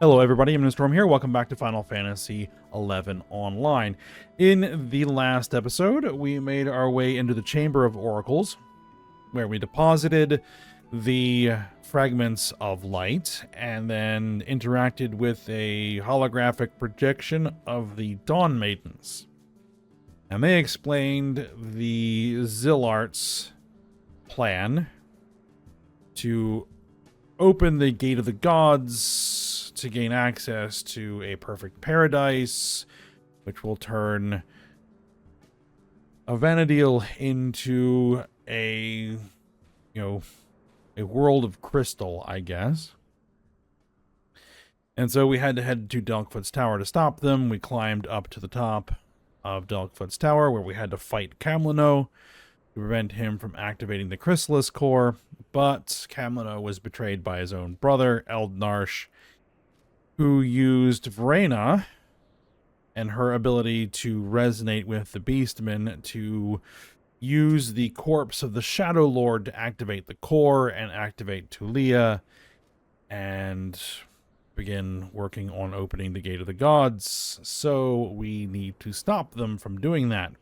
Hello everybody, I'm Storm here. Welcome back to Final Fantasy XI Online. In the last episode, we made our way into the Chamber of Oracles, where we deposited the fragments of light and then interacted with a holographic projection of the Dawn Maidens. And they explained the Zillart's plan to open the Gate of the Gods to gain access to a perfect paradise, which will turn a Vana'diel into a world of crystal, I guess. And so we had to head to Delkfoot's Tower to stop them. We climbed up to the top of Delkfoot's Tower, where we had to fight Kamlano to prevent him from activating the Chrysalis Core, but Kamlano was betrayed by his own brother, Eldnarsh, who used Verena and her ability to resonate with the Beastmen to use the corpse of the Shadow Lord to activate the core and activate Tulia and begin working on opening the Gate of the Gods. So we need to stop them from doing that.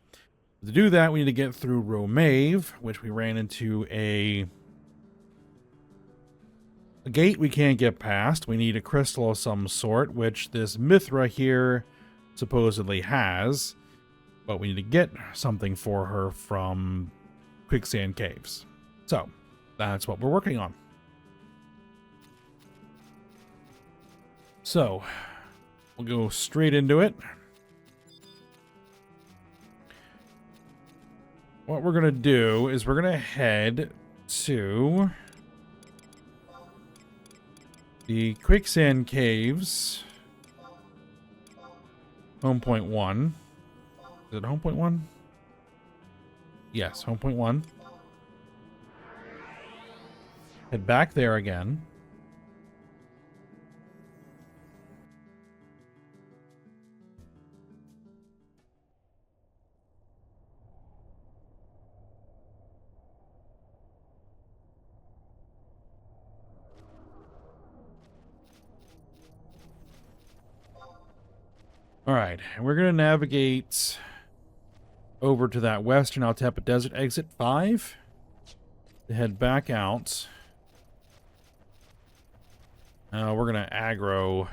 To do that, we need to get through Romave, which we ran into a gate we can't get past. We need a crystal of some sort, which this Mithra here supposedly has, but we need to get something for her from Quicksand Caves. So that's what we're working on. So we'll go straight into it. What we're going to do is we're going to head to the Quicksand Caves, home point 1. Is it home point 1? Yes, home point 1. Head back there again. Alright, and we're going to navigate over to that western Altepa Desert exit 5 to head back out. We're going to aggro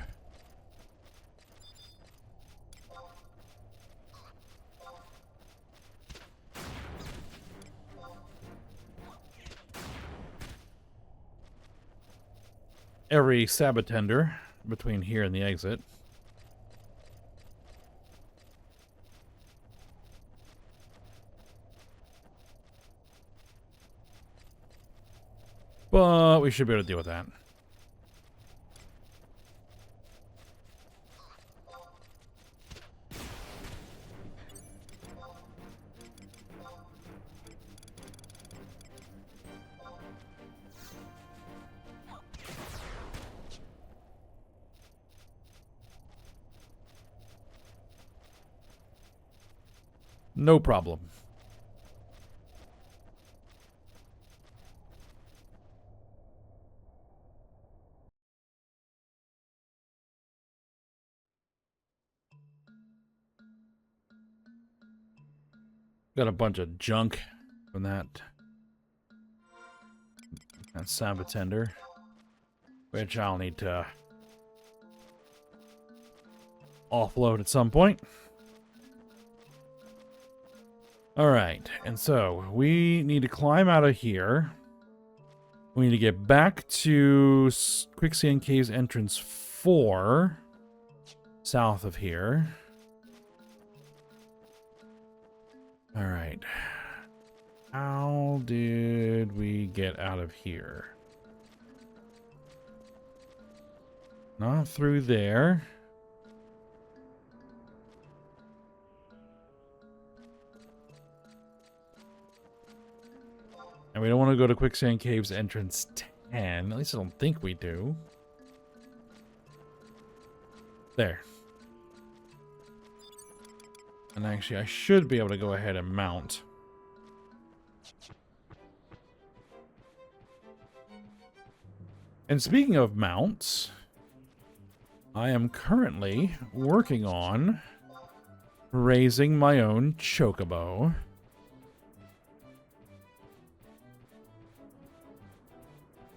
every Sabatender between here and the exit. But we should be able to deal with that. No problem. Got a bunch of junk from that Sabatender, which I'll need to offload at some point. Alright, and so we need to climb out of here. We need to get back to Quicksand Caves entrance 4, south of here. Alright. How did we get out of here? Not through there. And we don't want to go to Quicksand Caves entrance 10. At least I don't think we do. There. And actually, I should be able to go ahead and mount. And speaking of mounts, I am currently working on raising my own chocobo.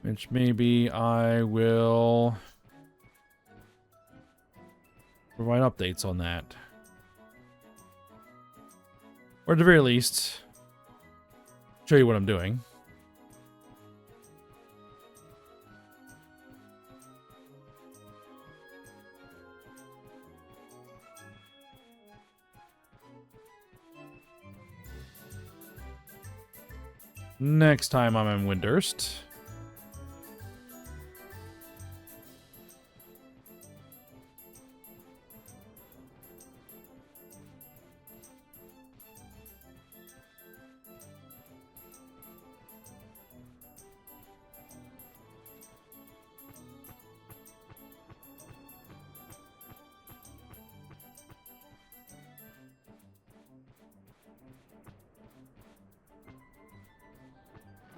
Which maybe I will provide updates on that. Or at the very least, show you what I'm doing. Next time I'm in Windurst.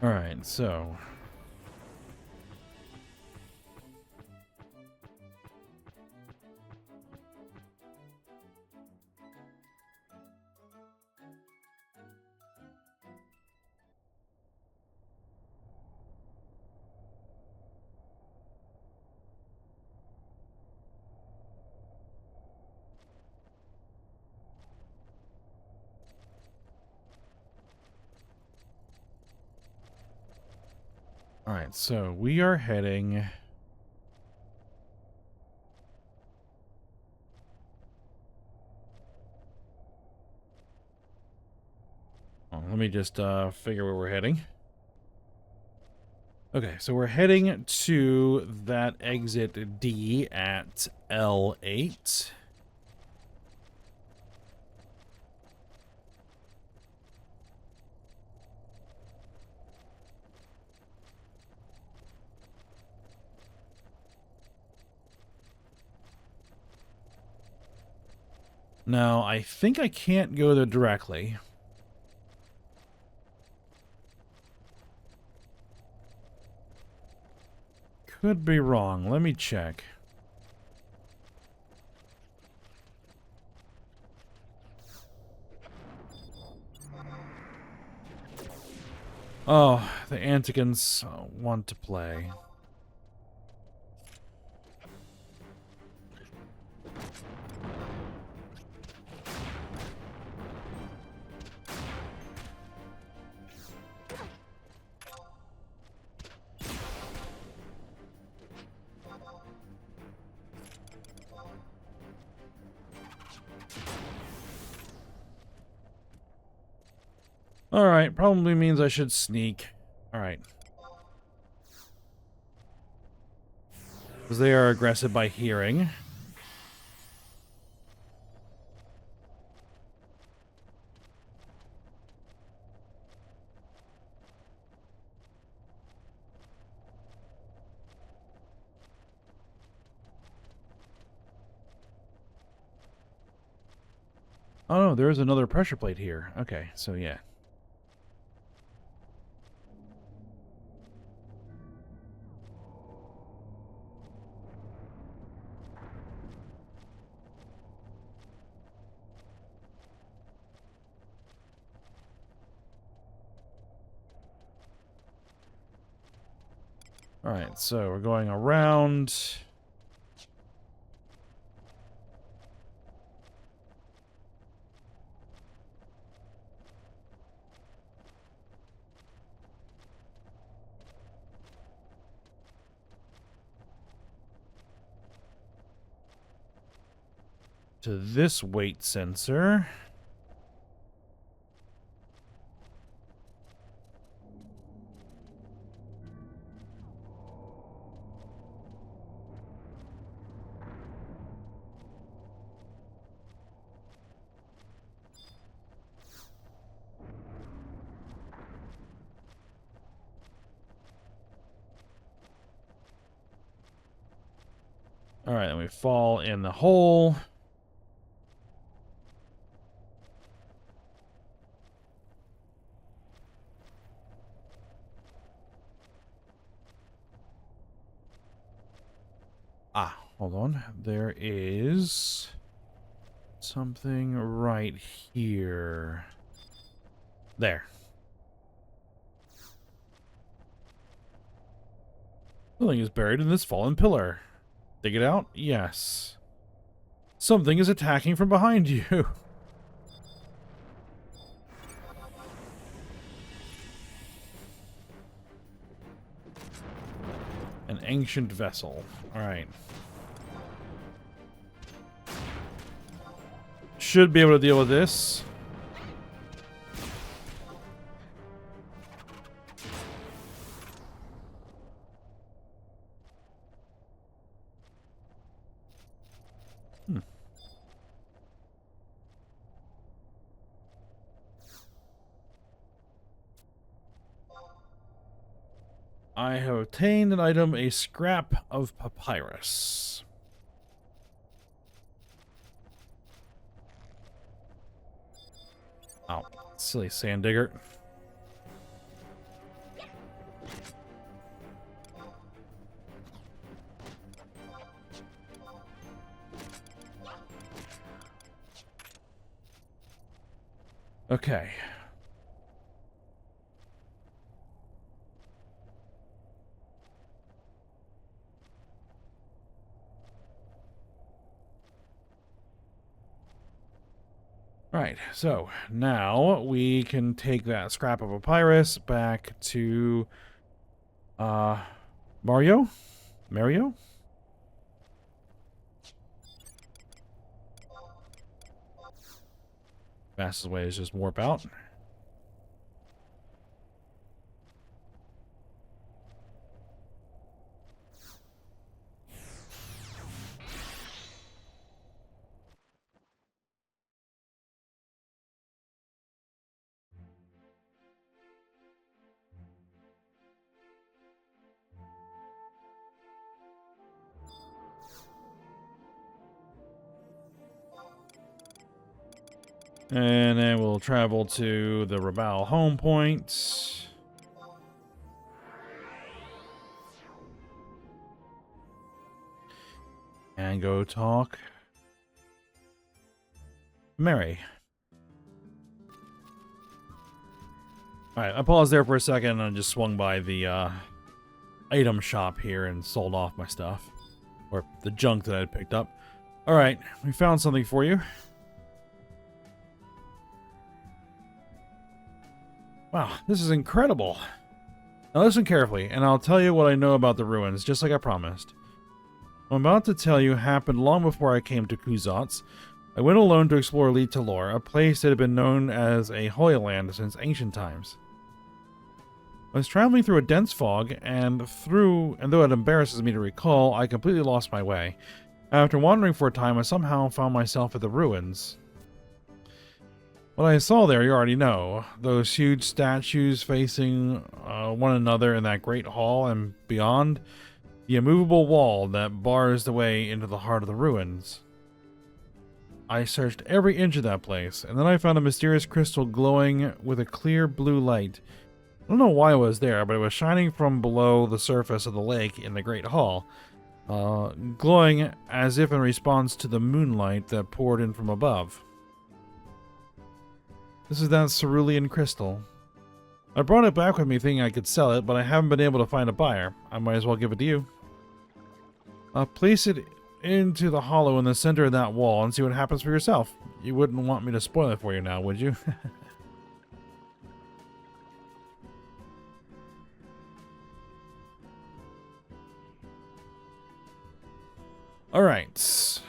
Alright, so... Alright, so we are heading... Oh, let me just figure where we're heading. Okay, so we're heading to that exit D at L8. Now, I think I can't go there directly. Could be wrong. Let me check. Oh, the Anticans want to play. Alright, probably means I should sneak. Alright. Because they are aggressive by hearing. Oh no, there is another pressure plate here. Okay, so yeah. Alright, so we're going around. To this weight sensor. Alright, then we fall in the hole. Ah. hold on. There is something right here. There. Something is buried in this fallen pillar. Dig it out? Yes. Something is attacking from behind you. An ancient vessel. Alright. Should be able to deal with this. I have obtained an item, a scrap of papyrus. Oh, silly sand digger. Okay. Right, so now we can take that scrap of papyrus back to Mario? Fastest way is just warp out. And then we'll travel to the Rabal home point. And go talk Mary. Alright, I paused there for a second and just swung by the item shop here and sold off my stuff. Or the junk that I had picked up. Alright, we found something for you. Wow, this is incredible. Now listen carefully, and I'll tell you what I know about the ruins, just like I promised. What I'm about to tell you happened long before I came to Kuzatz. I went alone to explore Li Talor, a place that had been known as a Holy Land since ancient times. I was traveling through a dense fog, and though it embarrasses me to recall, I completely lost my way. After wandering for a time, I somehow found myself at the ruins. What I saw there, you already know. Those huge statues facing one another in that great hall, and beyond, the immovable wall that bars the way into the heart of the ruins. I searched every inch of that place, and then I found a mysterious crystal glowing with a clear blue light. I don't know why it was there, but it was shining from below the surface of the lake in the great hall, glowing as if in response to the moonlight that poured in from above. This is that cerulean crystal. I brought it back with me thinking I could sell it, but I haven't been able to find a buyer. I might as well give it to you. Place it into the hollow in the center of that wall and see what happens for yourself. You wouldn't want me to spoil it for you now, would you? Alright.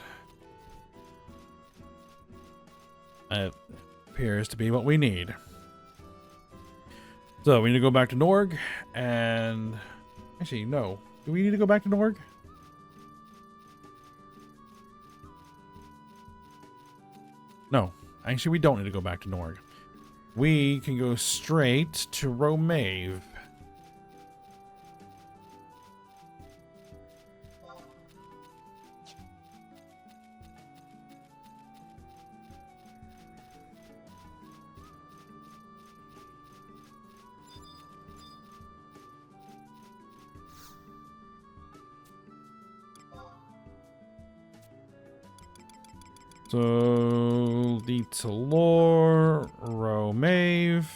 It appears to be what we need. So, we need to go back to Norg, and... Actually, no. Do we need to go back to Norg? No. Actually, we don't need to go back to Norg. We can go straight to Romave. So, the Talor, Romave.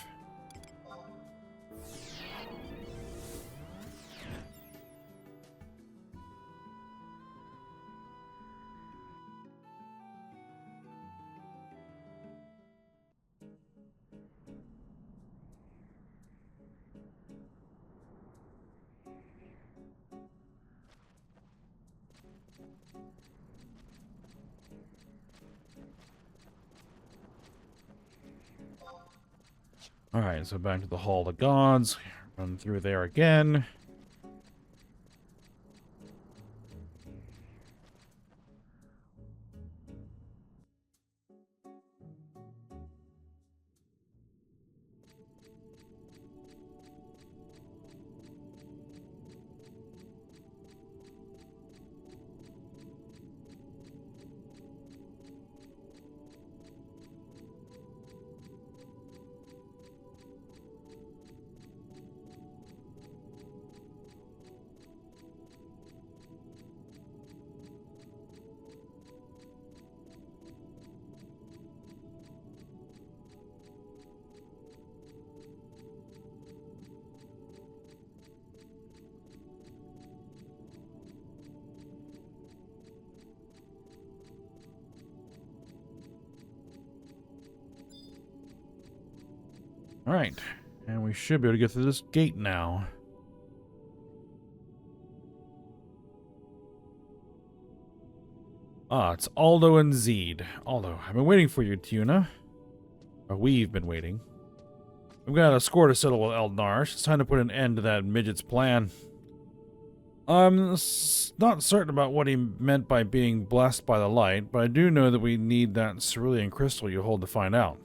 Alright, so back to the Hall of the Gods. Run through there again. Alright, and we should be able to get through this gate now. Ah, it's Aldo and Zeed. Aldo, I've been waiting for you, Tuna. Or we've been waiting. We've got a score to settle with Eldnarsh. It's time to put an end to that midget's plan. I'm not certain about what he meant by being blessed by the light, but I do know that we need that cerulean crystal you hold to find out.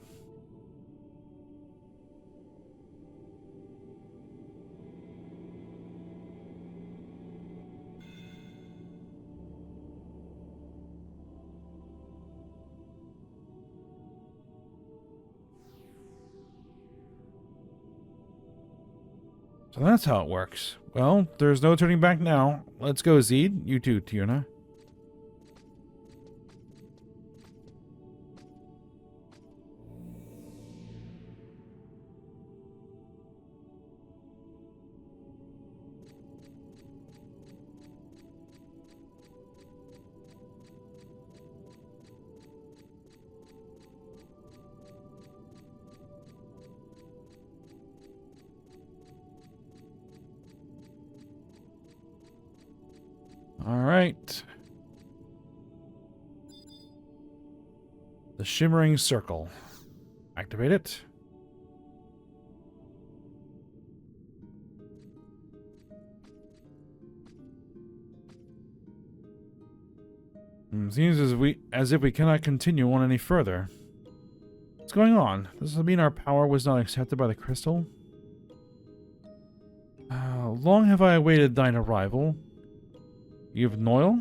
So that's how it works. Well, there's no turning back now. Let's go, Zeed. You too, Tuna. Alright. The Shimmering Circle. Activate it. Seems as if we cannot continue on any further. What's going on? Does it mean our power was not accepted by the crystal? Long have I awaited thine arrival. Eve Noyle?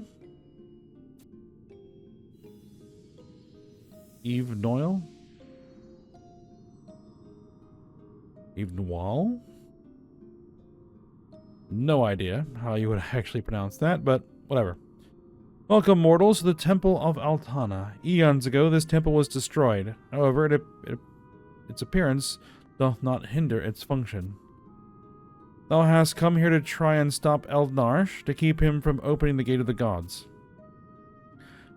Eve Noyle? Eve Noyle? No idea how you would actually pronounce that, but whatever. Welcome, mortals, to the Temple of Altana. Eons ago, this temple was destroyed. However, its appearance doth not hinder its function. Thou hast come here to try and stop Eldnarsh, to keep him from opening the Gate of the Gods.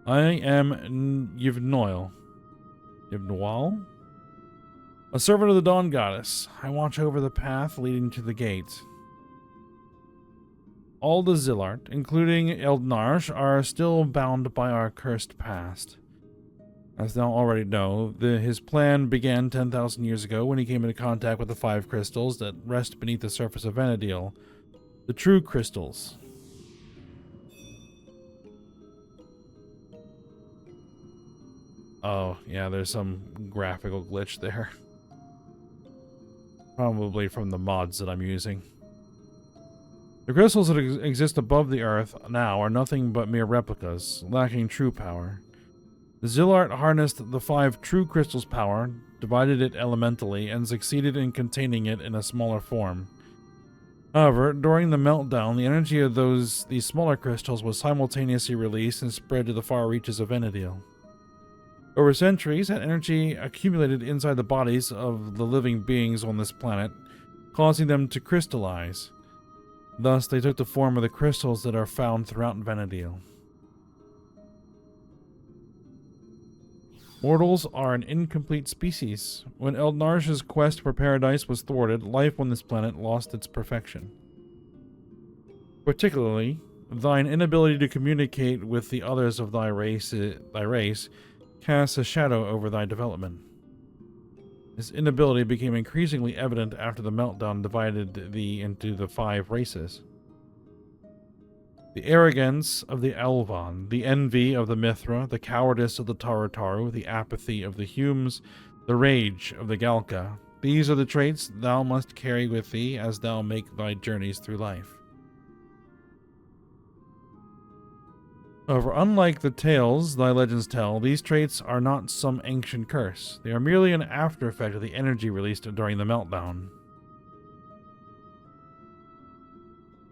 I am Yvnoil. Yvnoil? A servant of the Dawn Goddess. I watch over the path leading to the gate. All the Zillart, including Eldnarsh, are still bound by our cursed past. As thou already know, his plan began 10,000 years ago when he came into contact with the 5 crystals that rest beneath the surface of Vana'diel. The true crystals. Oh, yeah, there's some graphical glitch there. Probably from the mods that I'm using. The crystals that exist above the earth now are nothing but mere replicas, lacking true power. The Zillart harnessed the 5 true crystals' power, divided it elementally, and succeeded in containing it in a smaller form. However, during the meltdown, the energy of these smaller crystals was simultaneously released and spread to the far reaches of Vana'diel. Over centuries, that energy accumulated inside the bodies of the living beings on this planet, causing them to crystallize. Thus, they took the form of the crystals that are found throughout Vana'diel. Mortals are an incomplete species. When Eldnarsh's quest for paradise was thwarted, life on this planet lost its perfection. Particularly, thine inability to communicate with the others of thy race casts a shadow over thy development. This inability became increasingly evident after the meltdown divided thee into the 5 races. The arrogance of the Elvan, the envy of the Mithra, the cowardice of the Tarutaru, the apathy of the Humes, the rage of the Galka. These are the traits thou must carry with thee as thou make thy journeys through life. However, unlike the tales thy legends tell, these traits are not some ancient curse. They are merely an after effect of the energy released during the meltdown.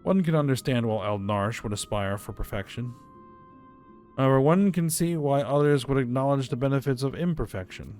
One can understand why Eldnarsh would aspire for perfection. However, one can see why others would acknowledge the benefits of imperfection.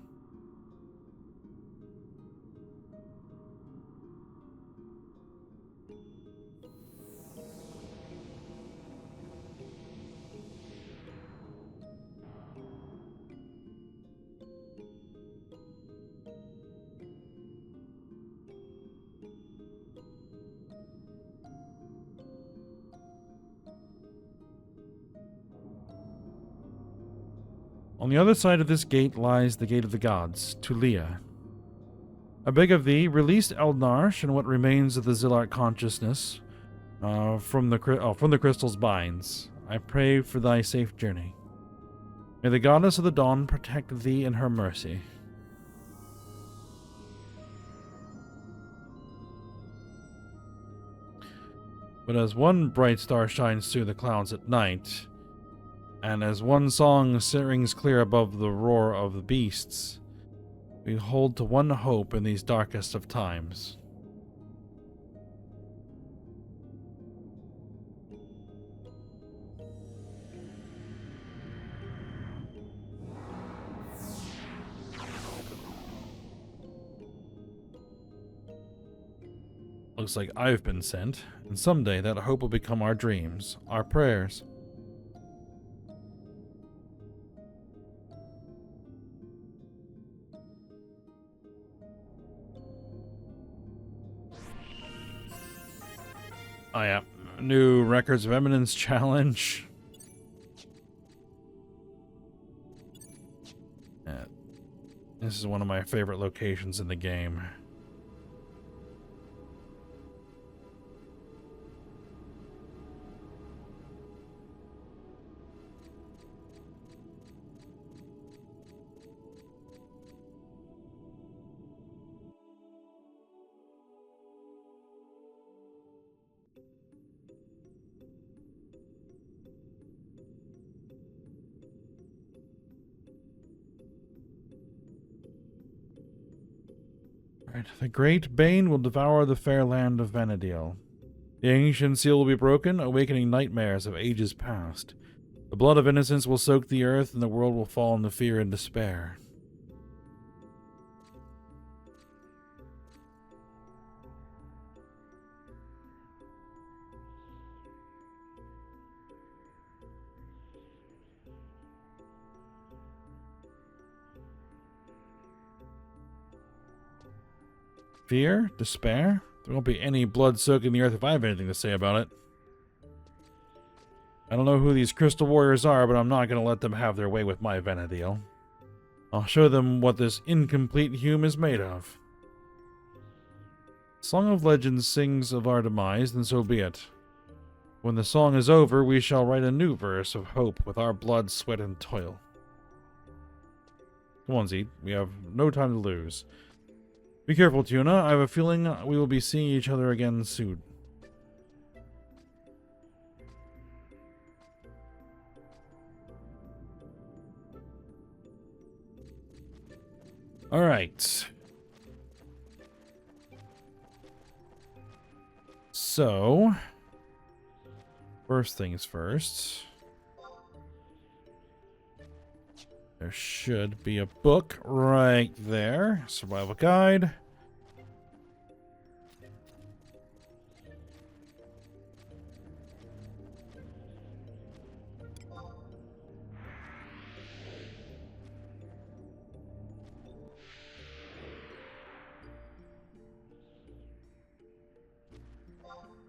On the other side of this gate lies the Gate of the Gods, Tulia. I beg of thee, release Eldnarsh and what remains of the Zilart consciousness from the crystal's binds. I pray for thy safe journey. May the Goddess of the Dawn protect thee in her mercy. But as one bright star shines through the clouds at night, and as one song rings clear above the roar of the beasts, we hold to one hope in these darkest of times. Looks like I've been sent, and someday that hope will become our dreams, our prayers. Oh yeah, new Records of Eminence challenge. This is one of my favorite locations in the game. Right. The great bane will devour the fair land of Vana'diel. The ancient seal will be broken, awakening nightmares of ages past. The blood of innocence will soak the earth, and the world will fall into fear and despair. Fear? Despair? There won't be any blood soaking the earth if I have anything to say about it. I don't know who these crystal warriors are, but I'm not going to let them have their way with my Vana'diel. I'll show them what this incomplete hume is made of. Song of Legends sings of our demise, then so be it. When the song is over, we shall write a new verse of hope with our blood, sweat, and toil. Come on, Zeke. We have no time to lose. Be careful, Tuna. I have a feeling we will be seeing each other again soon. Alright. So, first things first. There should be a book right there. Survival guide.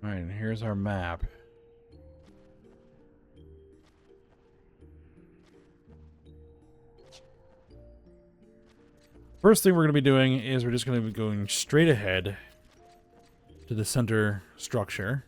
Alright, and here's our map. First thing we're going to be doing is we're just going to be going straight ahead to the center structure.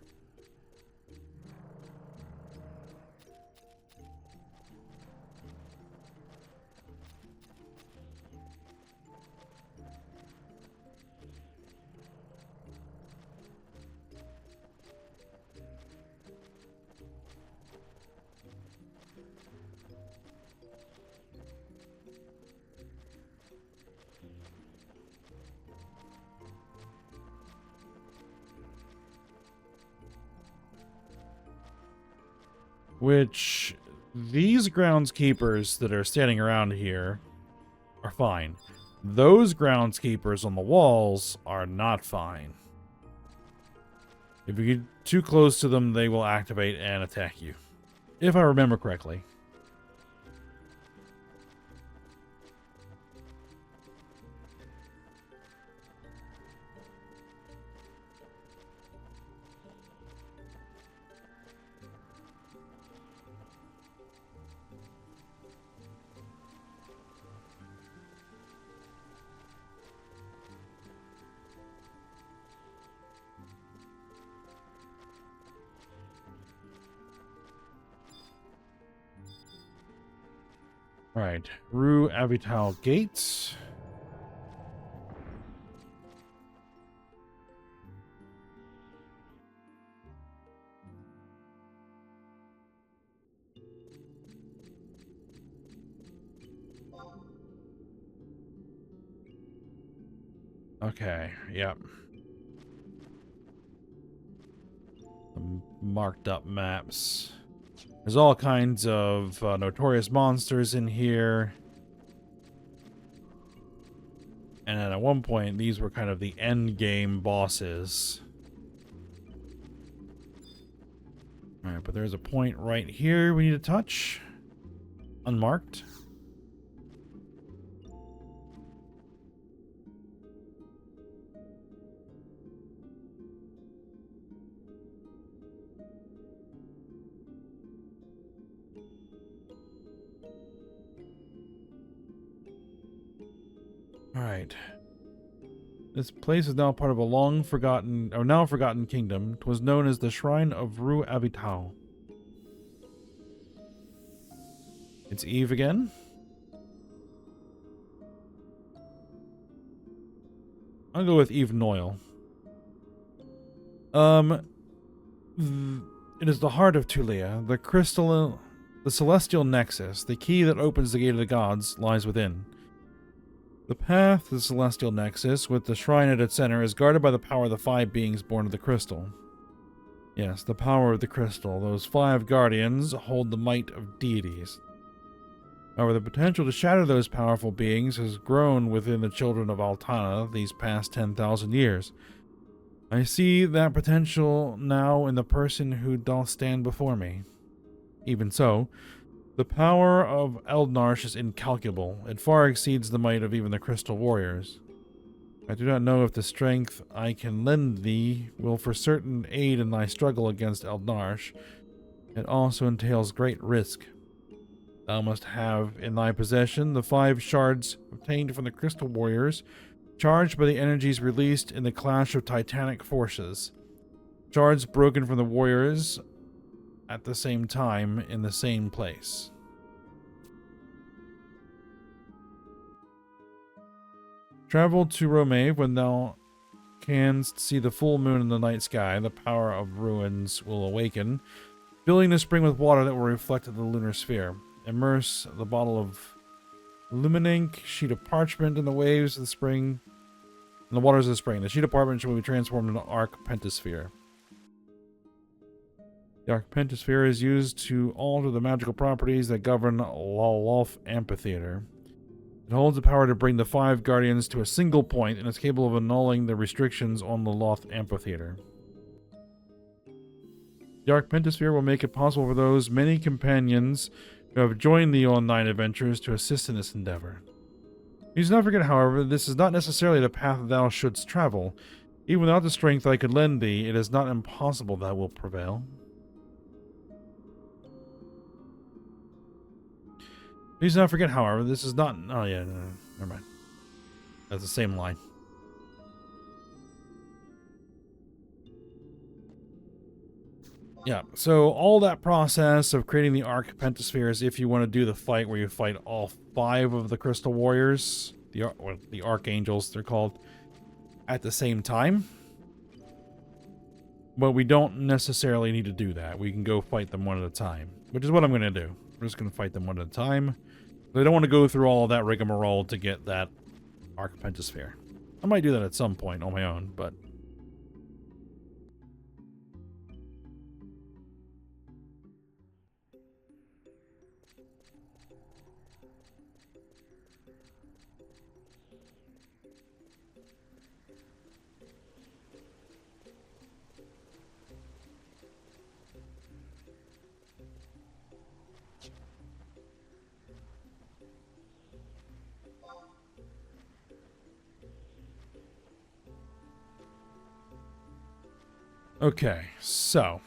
Which, these groundskeepers that are standing around here are fine. Those groundskeepers on the walls are not fine. If you get too close to them, they will activate and attack you. If I remember correctly. Alright, Rue Avital Gates. Okay, yep. Some marked up maps. There's all kinds of notorious monsters in here. And at one point, these were kind of the end game bosses. Alright, but there's a point right here we need to touch. Unmarked. Alright. This place is now part of a now forgotten kingdom. 'Twas known as the Shrine of Rue Avital. It's Eve again. I'll go with Eve Noyle. It is the heart of Tulia. The celestial nexus, the key that opens the gate of the gods, lies within. The path to the celestial nexus, with the shrine at its center, is guarded by the power of the 5 beings born of the crystal. Yes, the power of the crystal. Those 5 guardians hold the might of deities. However, the potential to shatter those powerful beings has grown within the children of Altana these past 10,000 years. I see that potential now in the person who doth stand before me. Even so, the power of Eldnarsh is incalculable. It far exceeds the might of even the Crystal Warriors. I do not know if the strength I can lend thee will for certain aid in thy struggle against Eldnarsh. It also entails great risk. Thou must have in thy possession the 5 shards obtained from the Crystal Warriors, charged by the energies released in the clash of titanic forces. Shards broken from the warriors at the same time in the same place. Travel to Romave when thou canst see the full moon in the night sky. The power of ruins will awaken, filling the spring with water that will reflect the lunar sphere. Immerse the bottle of luminink, sheet of parchment in the waves of the spring, in the waters of the spring. The sheet of parchment will be transformed into arc pentasphere. The Arc Pentasphere is used to alter the magical properties that govern Loloth Amphitheater. It holds the power to bring the 5 Guardians to a single point and is capable of annulling the restrictions on the Loloth Amphitheater. The Arc Pentasphere will make it possible for those many companions who have joined the online adventures to assist in this endeavor. Please do not forget, however, this is not necessarily the path thou shouldst travel. Even without the strength I could lend thee, it is not impossible thou wilt prevail. Please do not forget, however, this is not... Oh, yeah, no, never mind. That's the same line. Yeah, so all that process of creating the Arc Pentaspheres, if you want to do the fight where you fight all 5 of the Crystal Warriors, the Archangels, they're called, at the same time. But we don't necessarily need to do that. We can go fight them one at a time, which is what I'm going to do. We're just going to fight them one at a time. But I don't want to go through all of that rigmarole to get that Arc Pentasphere. I might do that at some point on my own, but... Okay, so...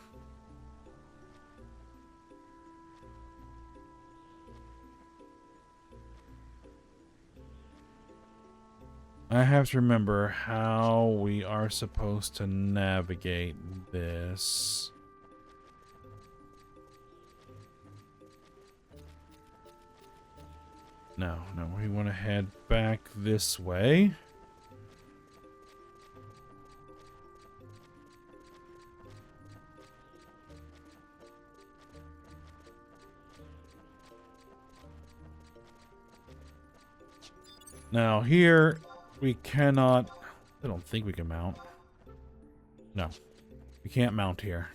I have to remember how we are supposed to navigate this. No, we want to head back this way. Now here, we cannot... I don't think we can mount. No, we can't mount here.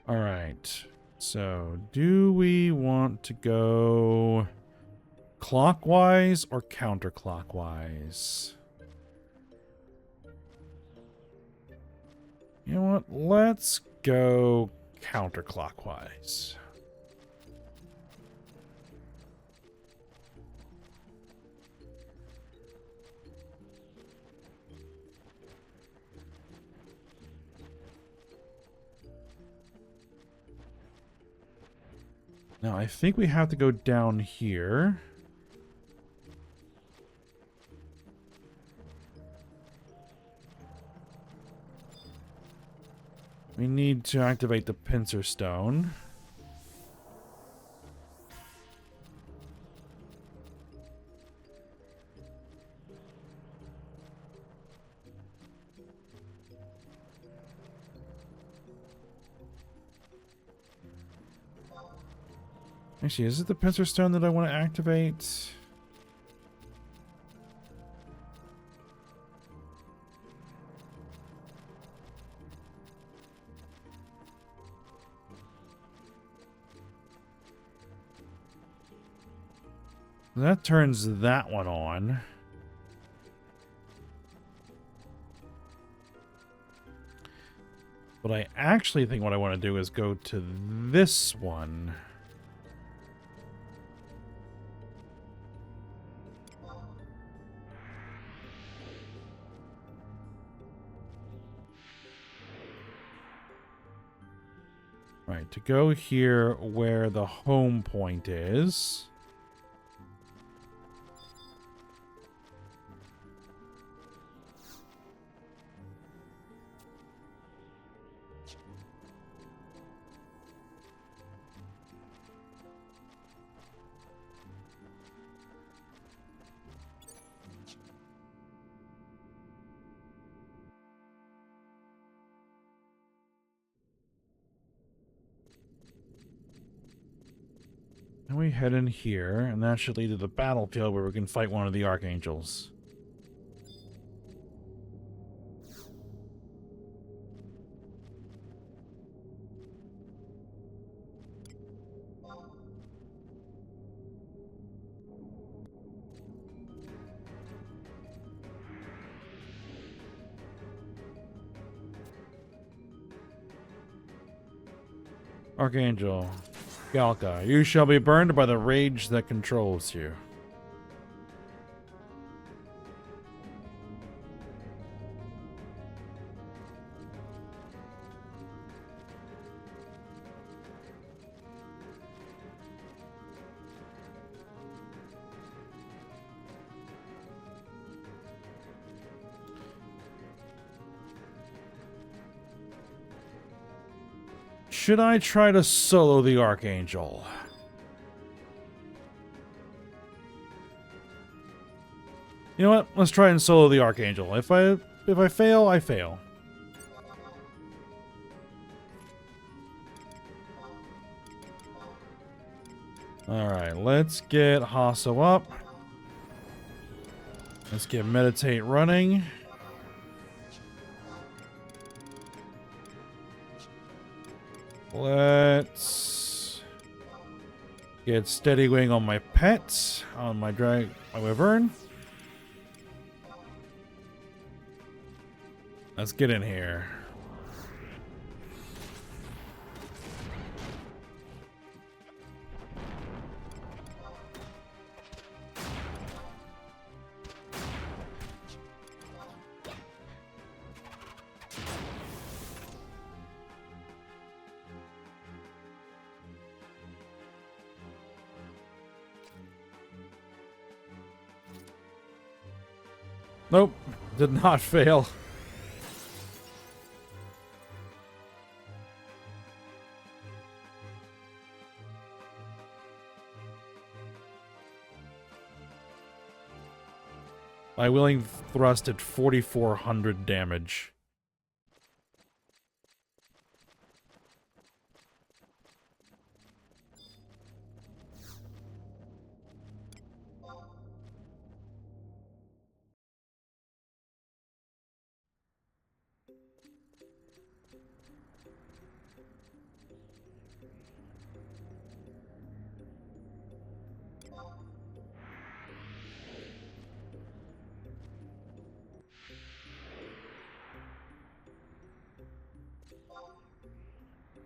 Alright, so do we want to go clockwise or counterclockwise? You know what, let's go counterclockwise. Now, I think we have to go down here. We need to activate the pincer stone. Actually, is it the pincer stone that I want to activate? That turns that one on. But I actually think what I want to do is go to this one. Right, to go here where the home point is. And we head in here, and that should lead to the battlefield where we can fight one of the archangels. Archangel, Galka, you shall be burned by the rage that controls you. Should I try to solo the Archangel? You know what? Let's try and solo the Archangel. If I fail, I fail. Alright, let's get Hasso up. Let's get Meditate running. Let's get Steady Wing on my pets, on my Wyvern. Let's get in here. Nope, did not fail. My willing thrust at 4,400 damage.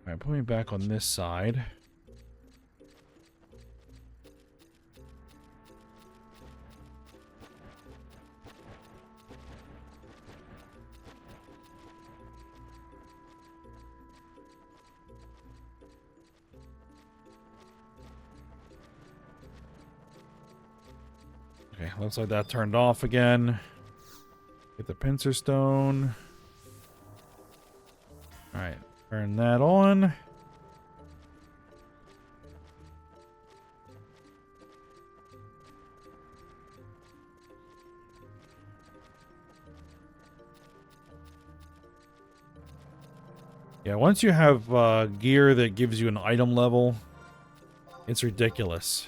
Alright, put me back on this side. Okay, looks like that turned off again. Get the pincer stone. Alright, turn that on. Yeah, once you have gear that gives you an item level, it's ridiculous.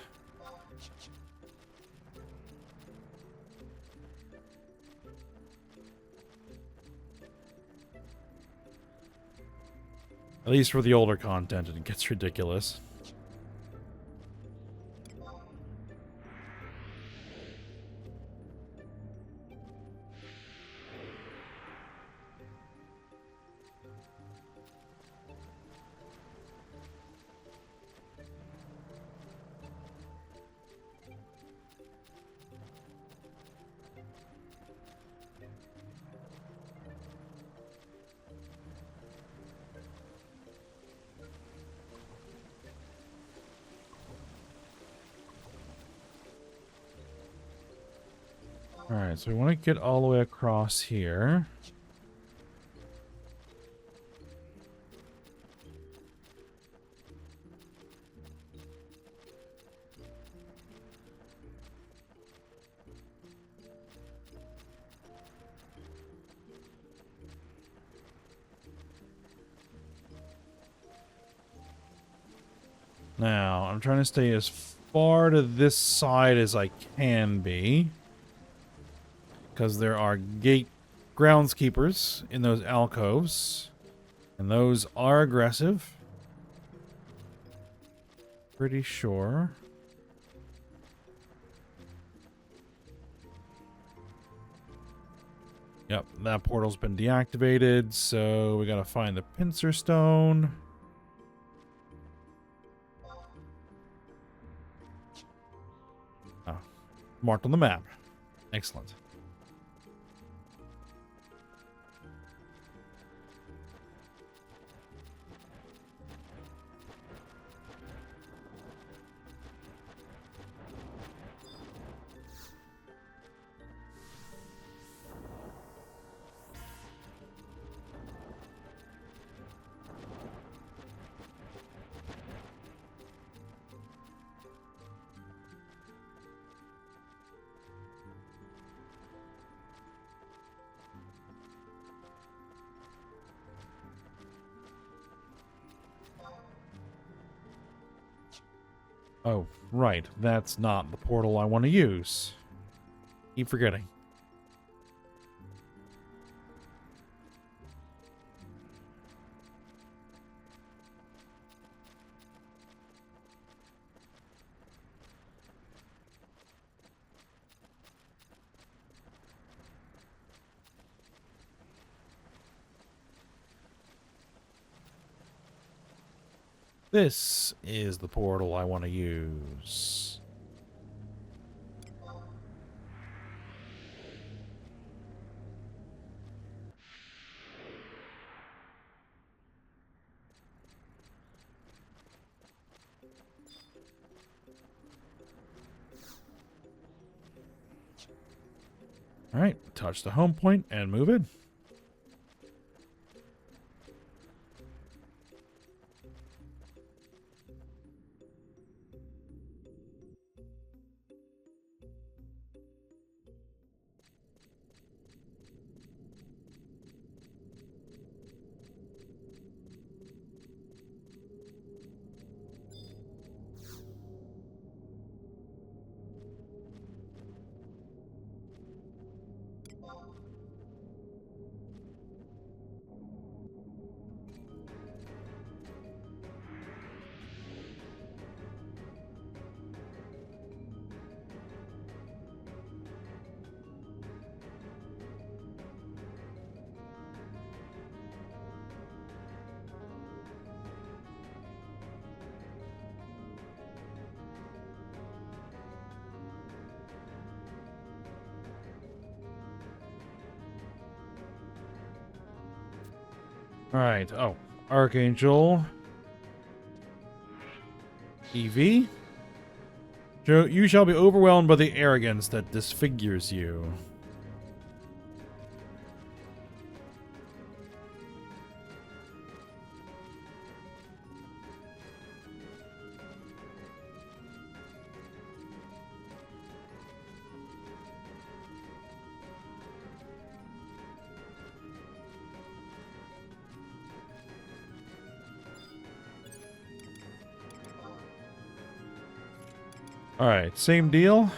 At least for the older content, it gets ridiculous. Alright, so we want to get all the way across here. Now, I'm trying to stay as far to this side as I can be. Because there are gate groundskeepers in those alcoves. And those are aggressive. Pretty sure. Yep, that portal's been deactivated, so we gotta find the pincer stone. Oh, marked on the map. Excellent. Oh, right. That's not the portal I want to use. Keep forgetting. This is the portal I want to use. Alright, touch the home point and move in. Alright, oh. Archangel. EV. You shall be overwhelmed by the arrogance that disfigures you. Alright, same deal.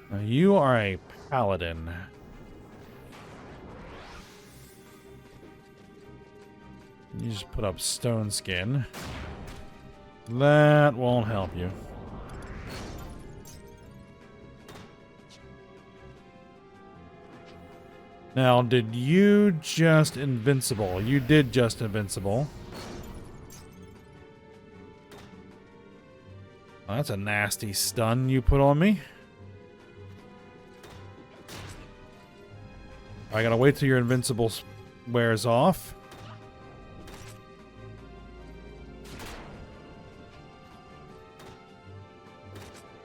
Now you are a paladin. You just put up stone skin. That won't help you. Now, did you just invincible? You did just invincible. Oh, that's a nasty stun you put on me. I gotta wait till your invincible wears off.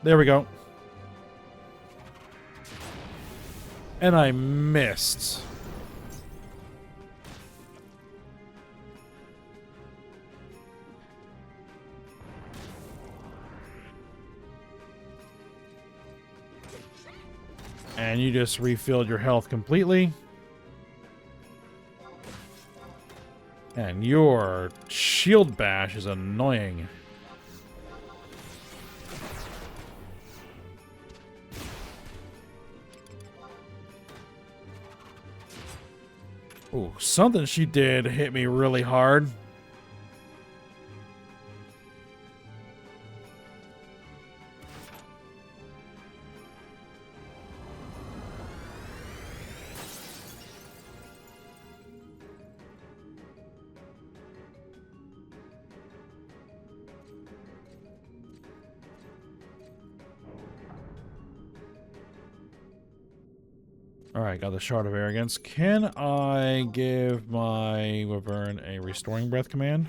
There we go. And I missed. And you just refilled your health completely. And your shield bash is annoying. Ooh, something she did hit me really hard. Alright, got the Shard of Arrogance. Can I give my Wyvern a Restoring Breath command?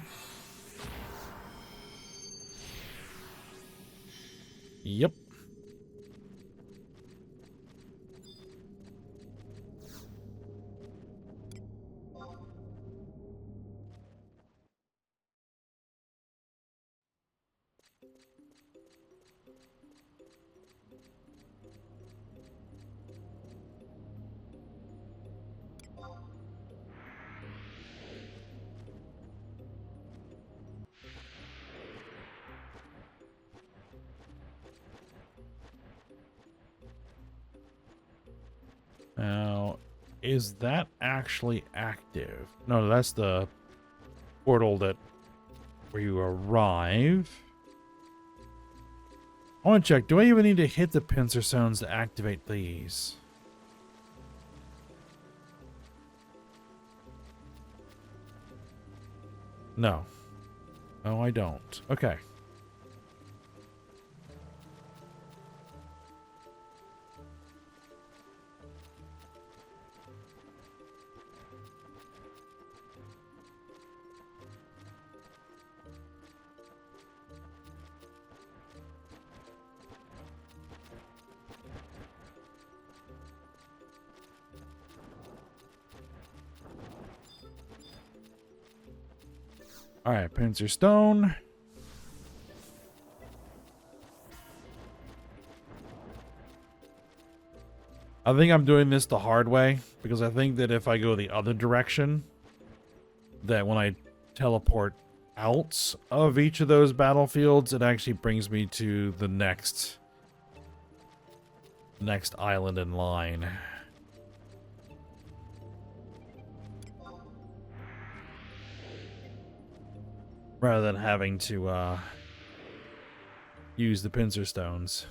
Yep. Now, is that actually active? No, that's the portal that where you arrive. I want to check. Do I even need to hit the pincer stones to activate these? No. No, I don't. Okay. Alright, pincer stone. I think I'm doing this the hard way, because I think that if I go the other direction, that when I teleport out of each of those battlefields, it actually brings me to the next island in line. Rather than having to use the pincer stones.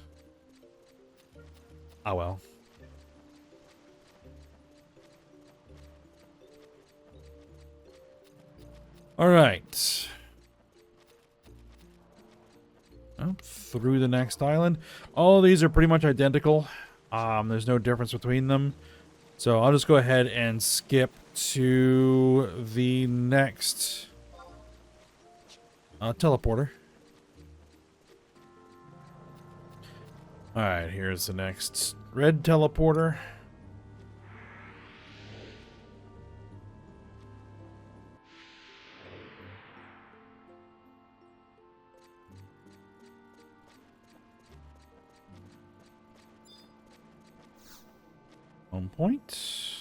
Oh well. Alright. Up through the next island. All of these are pretty much identical. There's no difference between them. So I'll just go ahead and skip to the next teleporter. Alright, here's the next red teleporter. On point.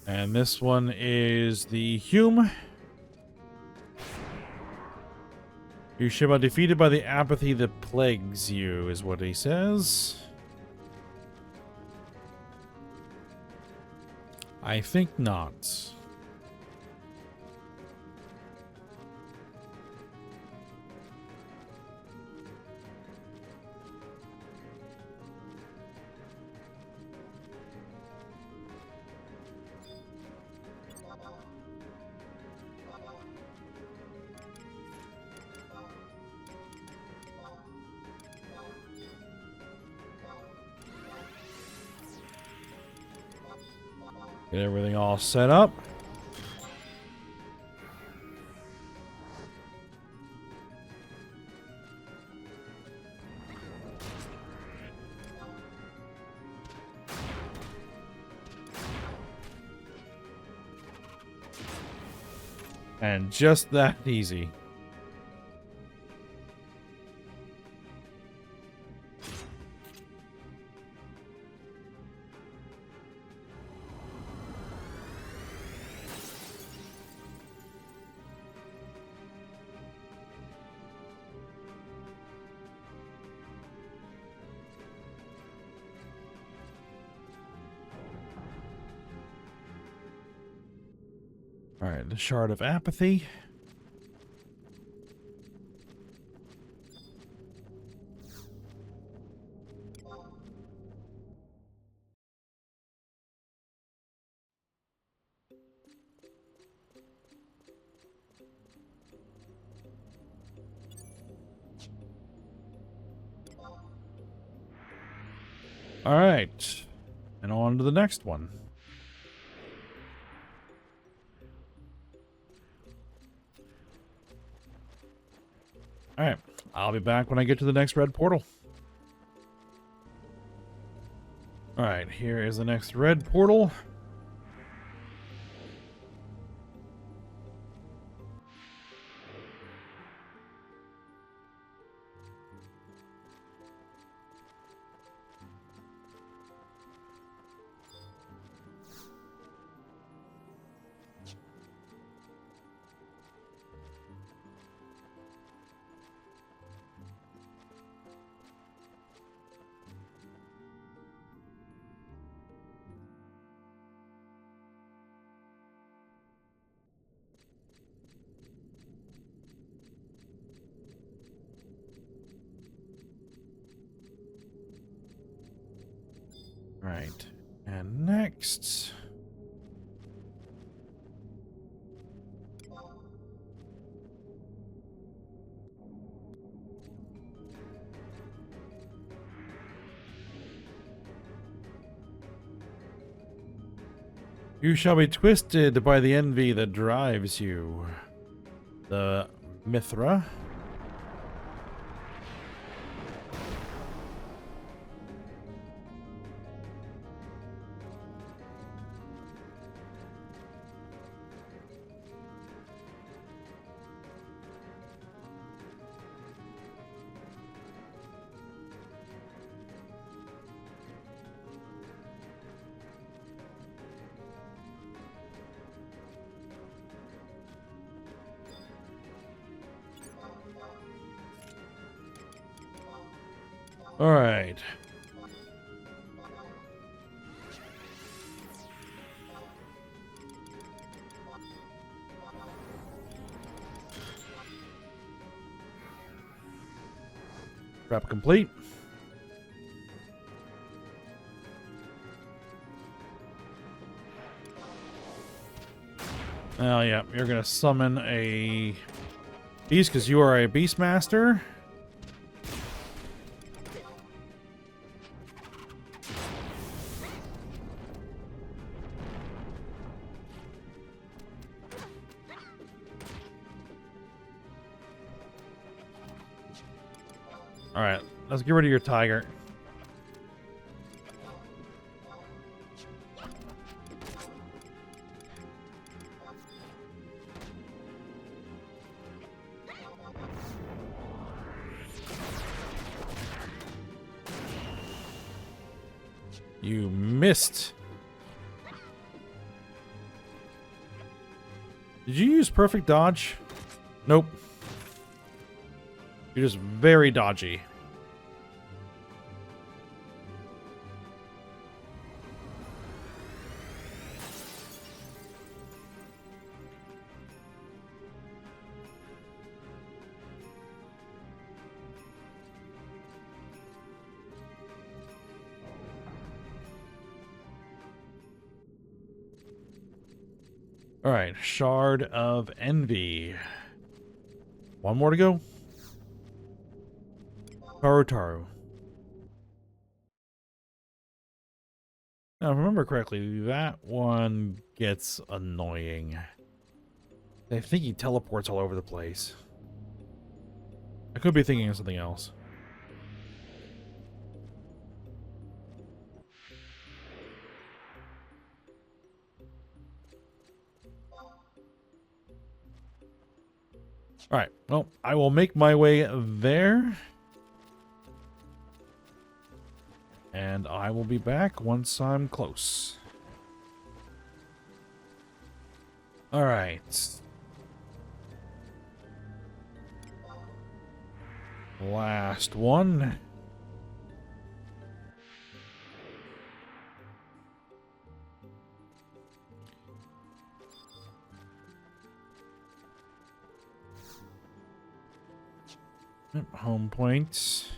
And this one is the Hume. You shall be defeated by the apathy that plagues you, is what he says. I think not. Get everything all set up. And just that easy. Alright, the Shard of Apathy. Alright, and on to the next one. Alright, I'll be back when I get to the next red portal. Alright, here is the next red portal. Right, and next... You shall be twisted by the envy that drives you. The Mithra. All right. Prep complete. Oh yeah, you're gonna summon a beast because you are a beast master. Alright, let's get rid of your tiger. You missed. Did you use perfect dodge? Nope. You're just very dodgy. All right, Shard of Envy. One more to go. Taru. Now, if I remember correctly, that one gets annoying. I think he teleports all over the place. I could be thinking of something else. Alright, well, I will make my way there. And I will be back once I'm close. Alright. Last one. Home points.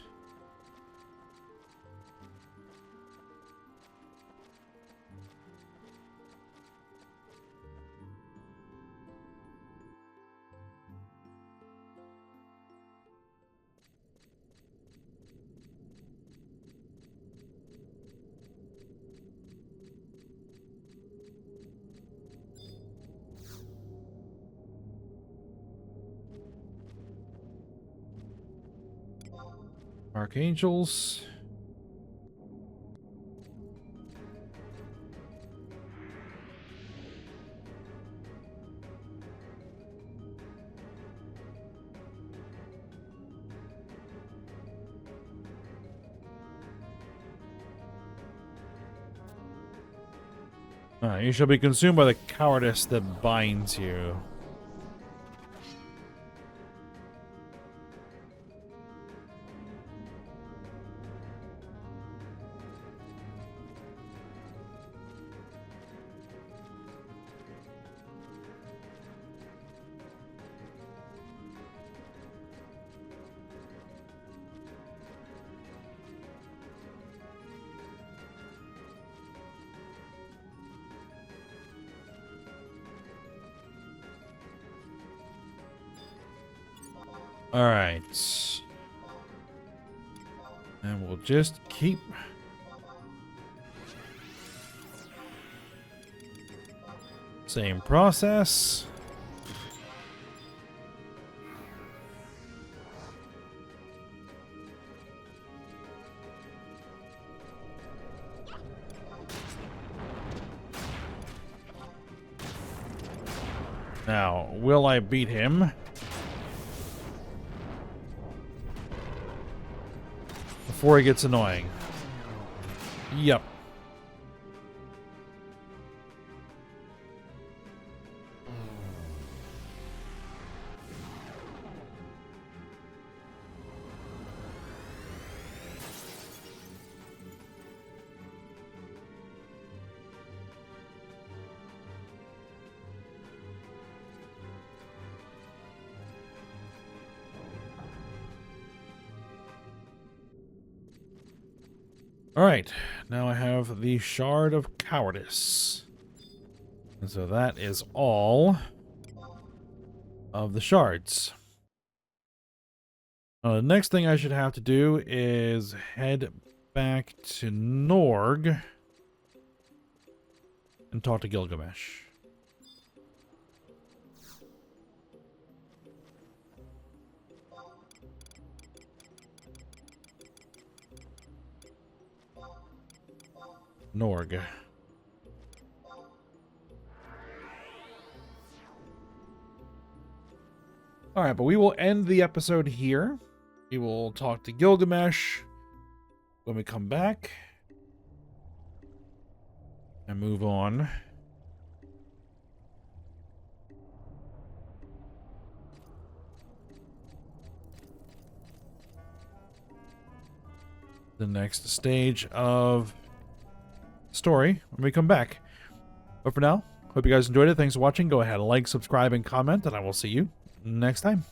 Archangels. You shall be consumed by the cowardice that binds you. Alright. And we'll just keep... Same process. Now, will I beat him? Before he gets annoying. Yep. Alright, now I have the Shard of Cowardice. And so that is all of the shards. The next thing I should have to do is head back to Norg and talk to Gilgamesh. Norg. Alright, but we will end the episode here. We will talk to Gilgamesh when we come back. And move on. The next stage of story when we come back. But for now, hope you guys enjoyed it. Thanks for watching. Go ahead and like, subscribe, and comment, and I will see you next time.